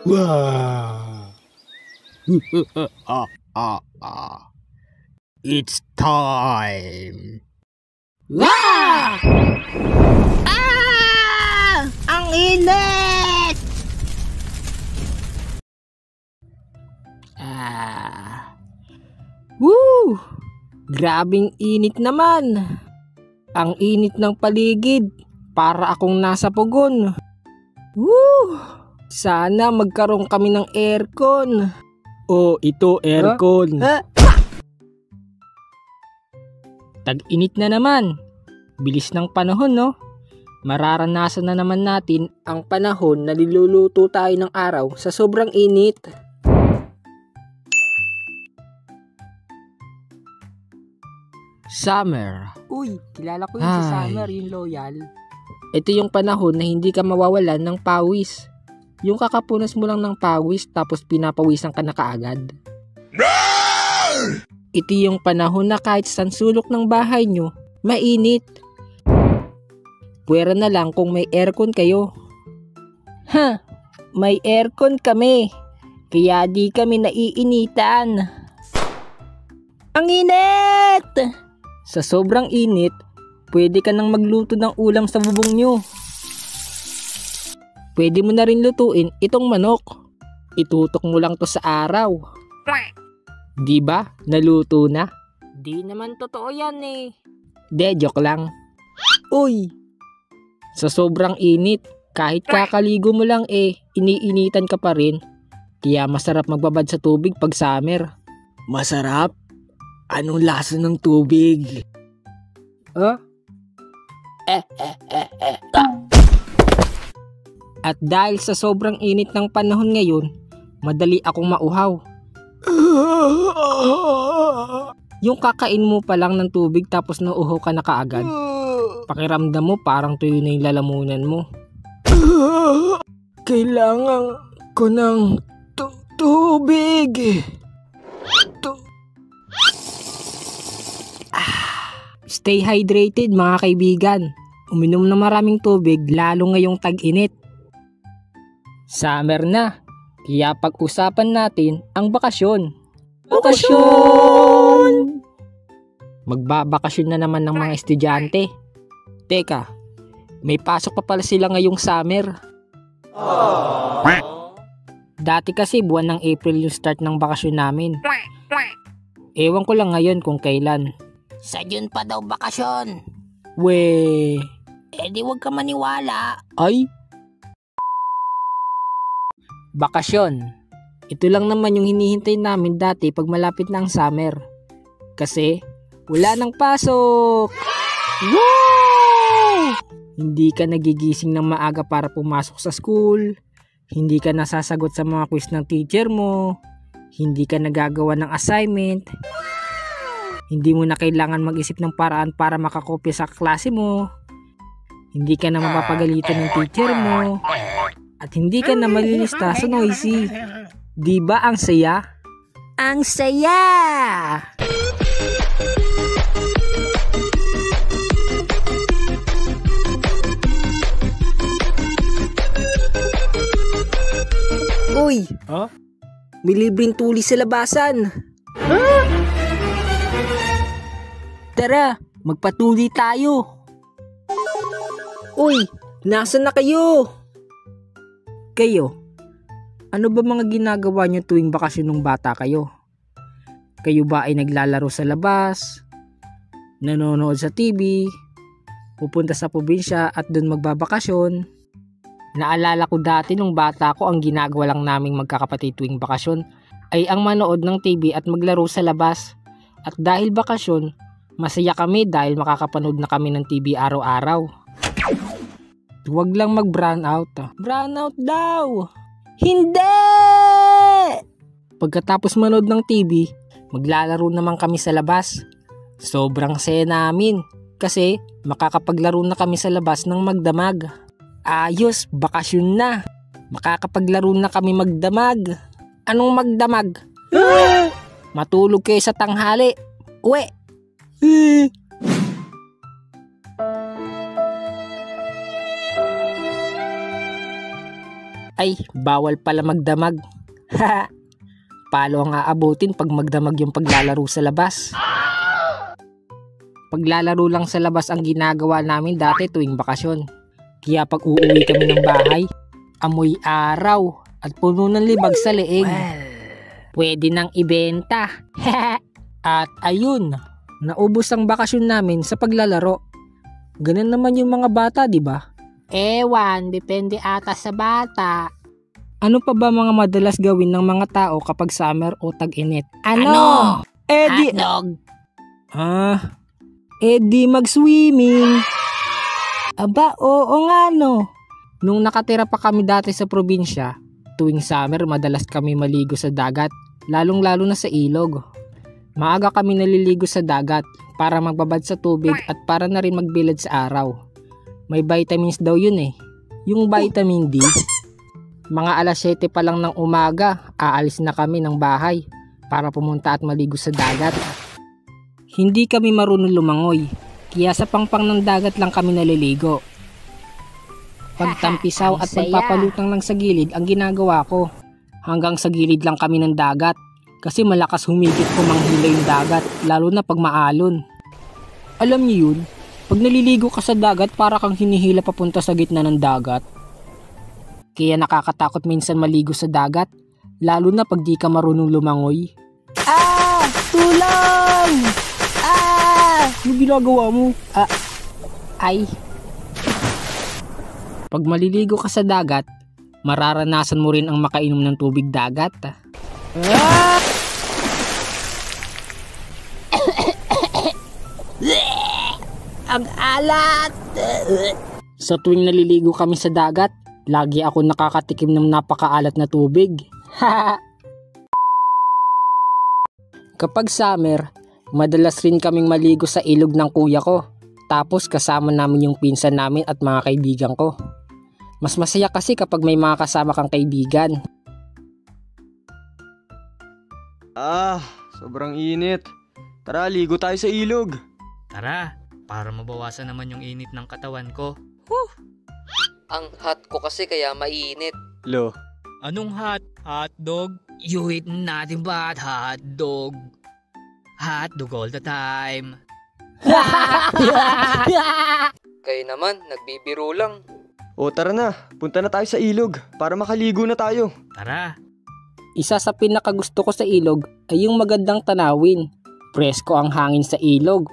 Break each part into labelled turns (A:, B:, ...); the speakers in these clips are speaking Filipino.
A: Wow! It's time!
B: Wah! Ah! Ang init! Woo! Grabing init naman. Ang init ng paligid. Para akong nasa pugon. Woo! Sana magkaroon kami ng aircon.
A: Oh, ito aircon.
B: Tag-init na naman. Bilis ng panahon, no? Mararanasan na naman natin ang panahon na niluluto tayo ng araw sa sobrang init. Summer. Uy, kilala ko yun si Summer, yung loyal. Ito yung panahon na hindi ka mawawalan ng pawis. Yung kakapunas mo lang ng pawis tapos pinapawisan ka na kaagad. Ito yung panahon na kahit saan sulok ng bahay nyo, mainit. Pwera na lang kung may aircon kayo. May aircon kami. Kaya di kami naiinitan. Ang init! Sa sobrang init, pwede ka nang magluto ng ulam sa bubong nyo. Pwede mo na rin lutuin itong manok. Itutok mo lang to sa araw. Di ba? Naluto na? Di naman totoo yan eh. De, joke lang. Uy! Sa sobrang init, kahit kakaligo mo lang iniinitan ka pa rin. Kaya masarap magbabad sa tubig pag summer.
A: Masarap? Anong lasa ng tubig?
B: At dahil sa sobrang init ng panahon ngayon, madali akong mauhaw. Yung kakain mo pa lang ng tubig tapos nauhaw ka na kaagad. Pakiramdam mo parang tuyo na yung lalamunan mo.
A: Kailangan ko ng tubig.
B: Stay hydrated mga kaibigan. Uminom ng maraming tubig lalo ngayong tag-init. Summer na, kaya pag-usapan natin ang bakasyon. Bakasyon! Magbabakasyon na naman ng mga estudyante. Teka, may pasok pa pala sila ngayong summer. Dati kasi buwan ng April yung start ng bakasyon namin. Ewan ko lang ngayon kung kailan.
C: Sa June pa daw bakasyon.
B: Weh.
C: Di wag ka maniwala.
B: Ay? Bakasyon. Ito lang naman yung hinihintay namin dati pag malapit na ang summer. Kasi wala nang pasok. Wow! Hindi ka nagigising ng maaga para pumasok sa school. Hindi ka nasasagot sa mga quiz ng teacher mo. Hindi ka nagagawa ng assignment. Hindi mo na kailangan mag-isip ng paraan para makakopya sa klase mo. Hindi ka na mapapagalitan ng teacher mo. At hindi ka na malilista sa noisy. Di ba ang saya? Ang saya! Uy! May libreng tulis sa labasan. Tara, magpatuli tayo. Uy, nasan na kayo? Kayo, ano ba mga ginagawa nyo tuwing bakasyon nung bata kayo? Kayo ba ay naglalaro sa labas, nanonood sa TV, pupunta sa probinsya at doon magbabakasyon? Naalala ko dati nung bata ko, ang ginagawa lang naming magkakapatid tuwing bakasyon ay ang manood ng TV at maglaro sa labas. At dahil bakasyon, masaya kami dahil makakapanood na kami ng TV araw-araw. Huwag lang mag-brown out. Brown out daw! Hindi! Pagkatapos manood ng TV, maglalaro naman kami sa labas. Sobrang saya namin kasi makakapaglaro na kami sa labas ng magdamag. Ayos, bakasyon na. Makakapaglaro na kami magdamag. Anong magdamag? Matulog kayo sa tanghali. Uwe! Ay, bawal pala magdamag. Palo ang aabutin pag magdamag yung paglalaro sa labas. Paglalaro lang sa labas ang ginagawa namin dati tuwing bakasyon. Kaya pag uuwi kami ng bahay, amoy araw at puno ng libag sa leeg. Pwede nang ibenta. At ayun, naubos ang bakasyon namin sa paglalaro. Ganun naman yung mga bata, di ba?
C: Ewan, depende ata sa bata.
B: Ano pa ba mga madalas gawin ng mga tao kapag summer o tag-init?
C: Ano?
B: Di
C: Hotdog.
B: di mag-swimming. Aba, oo nga no. Nung nakatira pa kami dati sa probinsya, tuwing summer madalas kami maligo sa dagat, lalong-lalo na sa ilog. Maaga kami naliligo sa dagat para magbabad sa tubig at para na rin magbilad sa araw. May vitamins daw yun eh. Yung vitamin D. Mga alas 7 pa lang ng umaga, aalis na kami ng bahay para pumunta at maligo sa dagat. Hindi kami marunong lumangoy, kaya sa pangpang ng dagat lang kami naliligo. Pagtampisaw at pagpapalutang lang sa gilid ang ginagawa ko. Hanggang sa gilid lang kami ng dagat kasi malakas humigit pumanghila yung dagat, lalo na pag maalon. Alam niyo yun, pag naliligo ka sa dagat para kang hinihila papunta sa gitna ng dagat. Kaya nakakatakot minsan maligo sa dagat, lalo na pag di ka marunong lumangoy. Tulong! Ano ginagawa mo? Ay. Pag maliligo ka sa dagat, mararanasan mo rin ang makainom ng tubig dagat.
C: Ang alat!
B: Sa tuwing naliligo kami sa dagat, lagi ako nakakatikim ng napakaalat na tubig. Kapag summer, madalas rin kaming maligo sa ilog ng kuya ko. Tapos kasama namin yung pinsan namin at mga kaibigan ko. Mas masaya kasi kapag may mga kasama kang kaibigan.
D: Sobrang init. Tara, ligo tayo sa ilog.
E: Tara, para mabawasan naman yung init ng katawan ko.
F: Ang hot ko kasi kaya mainit.
D: Lo,
E: Anong hot? Hotdog?
C: You eat nothing but hotdog.
E: Hotdog all the time.
F: Kayo naman, nagbibiro lang.
D: tara na. Punta na tayo sa ilog para makaligo na tayo.
E: Tara.
B: Isa sa pinakagusto ko sa ilog ay yung magandang tanawin. Presko ang hangin sa ilog.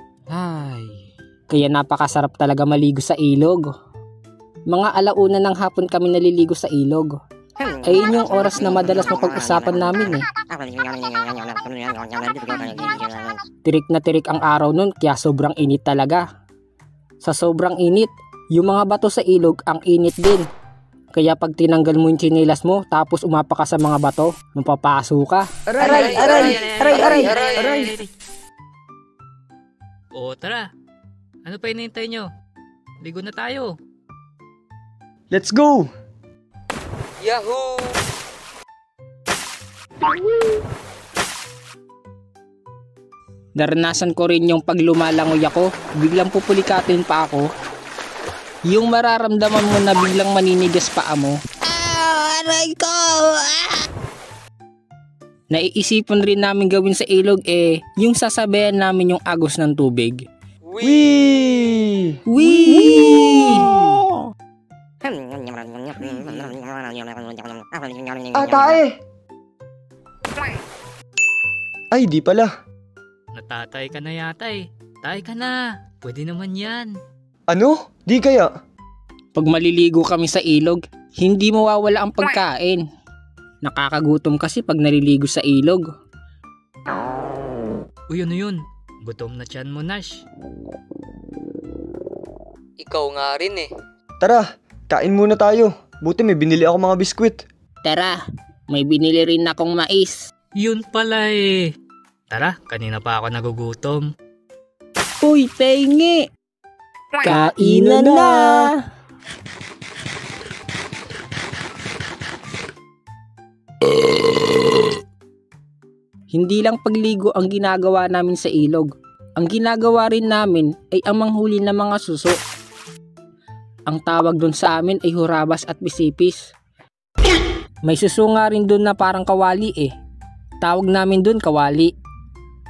B: Kaya napakasarap talaga maligo sa ilog. Mga alauna ng hapon kami naliligo sa ilog. Ayun yung oras na madalas mapag-usapan namin eh. Tirik na tirik ang araw nun kaya sobrang init talaga. Sa sobrang init, yung mga bato sa ilog ang init din. Kaya pag tinanggal mo yung tsinelas mo tapos umapa ka sa mga bato, mapapaso ka.
D: Aray!
E: O tara. Ano pa hinihintay nyo? Ligo na tayo.
D: Let's go!
F: Yahoo!
B: Naranasan ko rin yung pag lumalangoy ako, biglang pupulikatin pa ako. Yung mararamdaman mo na biglang maninigas paa mo.
C: Aray ko!
B: Naiisipan rin namin gawin sa ilog yung sasabayan namin yung agos ng tubig.
D: Wee!
B: Wee!
D: Tae! Ay, di pala.
E: Natatay ka na yata eh. Tay ka na. Pwede naman yan.
D: Ano? Di kaya?
B: Pag maliligo kami sa ilog, hindi mawawala ang pagkain. Nakakagutom kasi pag naliligo sa ilog.
E: Uy, ano yun? Gutom na tiyan mo, Nash.
F: Ikaw nga rin eh.
D: Tara, kain muna tayo. Buti may binili ako mga biskwit.
B: Tara, may binili rin akong mais.
E: Yun pala eh. Tara, kanina pa ako nagugutom.
B: Uy, pengi! Kainan na! Hindi lang pagligo ang ginagawa namin sa ilog. Ang ginagawa rin namin ay ang manghuli ng mga suso. Ang tawag doon sa amin ay hurabas at bisipis. May susunga rin doon na parang kawali eh. Tawag namin doon kawali.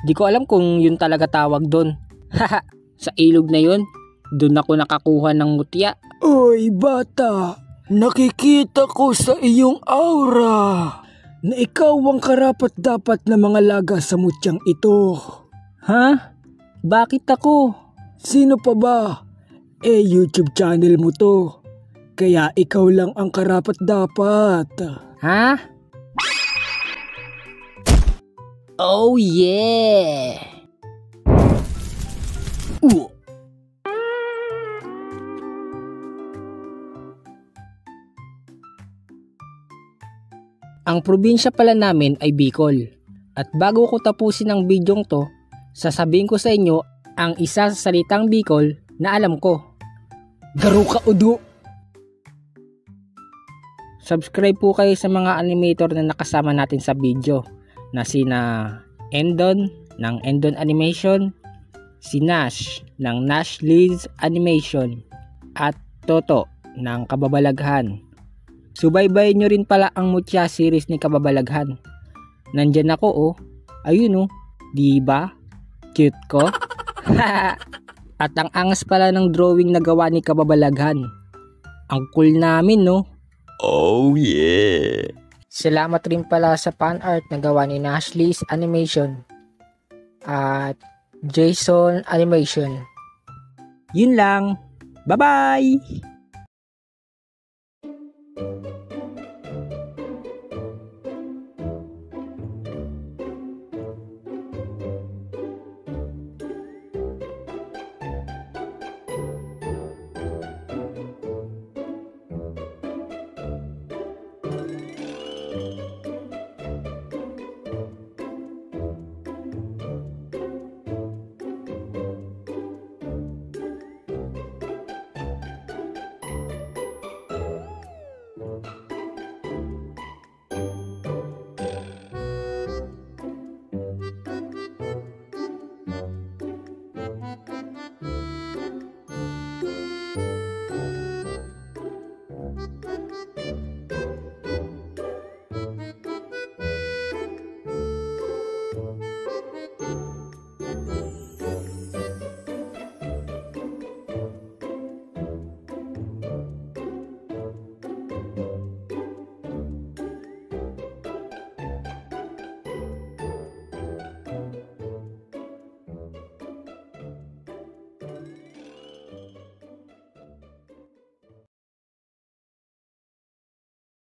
B: Di ko alam kung yun talaga tawag doon. Haha, sa ilog na yun, doon ako nakakuha ng mutya.
A: Oy bata, nakikita ko sa iyong aura na ikaw ang karapat-dapat na mga laga sa mutyang ito.
B: Ha? Bakit ako?
A: Sino pa ba? YouTube channel mo to. Kaya ikaw lang ang karapat-dapat.
B: Ha? Oh yeah! Ang probinsya pala namin ay Bicol. At bago ko tapusin ang bidyong to, sasabihin ko sa inyo ang isa sa salitang Bicol na alam ko.
A: Garuka udo.
B: Subscribe po kayo sa mga animator na nakasama natin sa video na sina Endon ng Endon Animation, si Nash ng Nash Leads Animation at Toto ng Kababalaghan. Subaybayin nyo rin pala ang Mutya series ni Kababalaghan. Nandyan ako oh. Ayun oh. Diba? Cute ko? At ang angas pala ng drawing na gawa ni Kababalaghan. Ang cool namin no?
D: Oh yeah!
B: Salamat rin pala sa fan art na gawa ni Nashley's Animation at Jason Animation. Yun lang. Bye-bye!